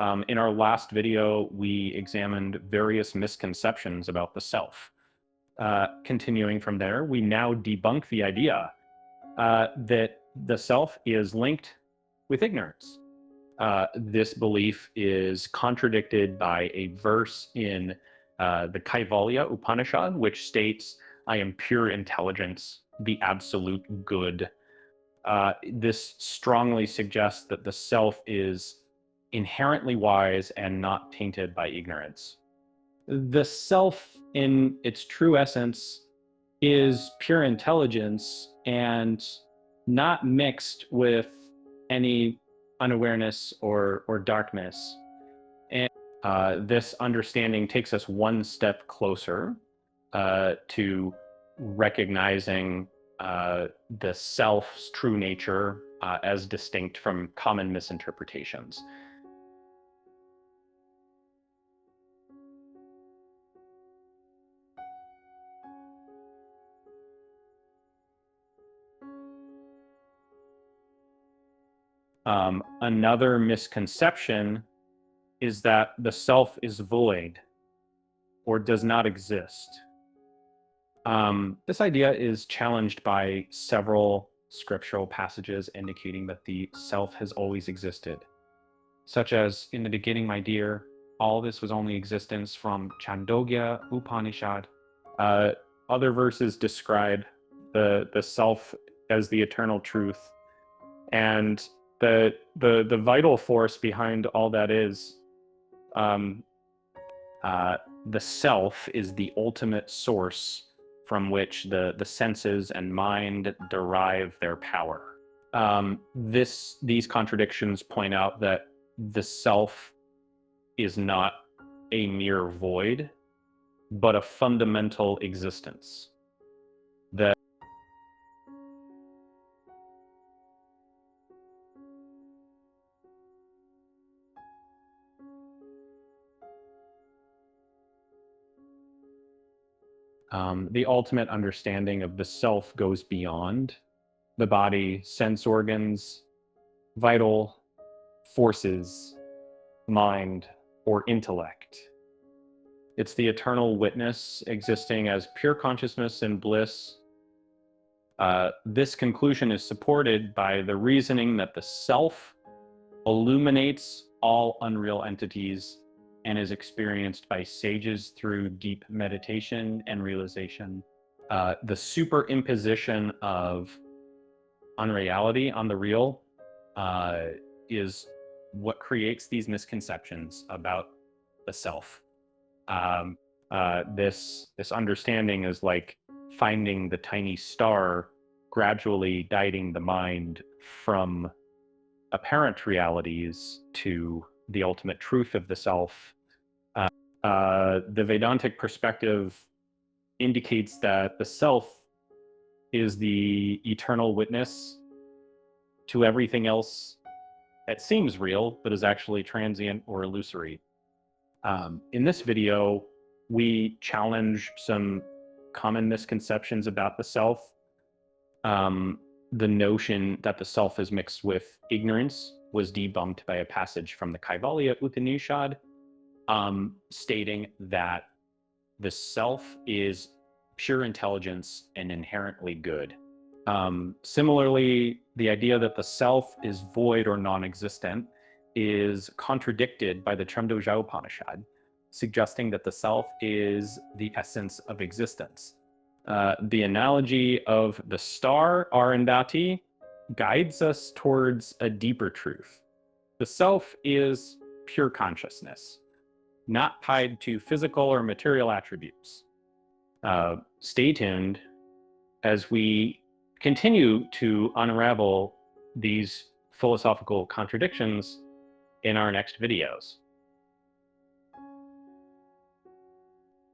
In our last video, we examined various misconceptions about the self. Continuing from there, we now debunk the idea that the self is linked with ignorance. This belief is contradicted by a verse in the Kaivalya Upanishad, which states, "I am pure intelligence, the absolute good." This strongly suggests that the self is inherently wise and not tainted by ignorance. The self, in its true essence, is pure intelligence and not mixed with any unawareness or darkness. And this understanding takes us one step closer to recognizing the self's true nature as distinct from common misinterpretations. Another misconception is that the self is void or does not exist. This idea is challenged by several scriptural passages indicating that the self has always existed, such as, "In the beginning, my dear, all this was only existence," from Chandogya Upanishad. Other verses describe the self as the eternal truth, and the vital force behind all that is the self is the ultimate source from which the senses and mind derive their power. These contradictions point out that the self is not a mere void, but a fundamental existence. That the ultimate understanding of the self goes beyond the body, sense organs, vital forces, mind, or intellect. It's the eternal witness existing as pure consciousness and bliss. This conclusion is supported by the reasoning that the self illuminates all unreal entities and is experienced by sages through deep meditation and realization. The superimposition of unreality on the real is what creates these misconceptions about the self. This understanding is like finding the tiny star gradually guiding the mind from apparent realities to the ultimate truth of the self. The Vedantic perspective indicates that the self is the eternal witness to everything else that seems real, but is actually transient or illusory. In this video, we challenge some common misconceptions about the self. The notion that the self is mixed with ignorance was debunked by a passage from the Kaivalya Upanishad, stating that the self is pure intelligence and inherently good. Similarly, the idea that the self is void or non-existent is contradicted by the Chandogya Upanishad, suggesting that the self is the essence of existence. The analogy of the star, Arundhati, guides us towards a deeper truth. The self is pure consciousness, not tied to physical or material attributes. Stay tuned as we continue to unravel these philosophical contradictions in our next videos.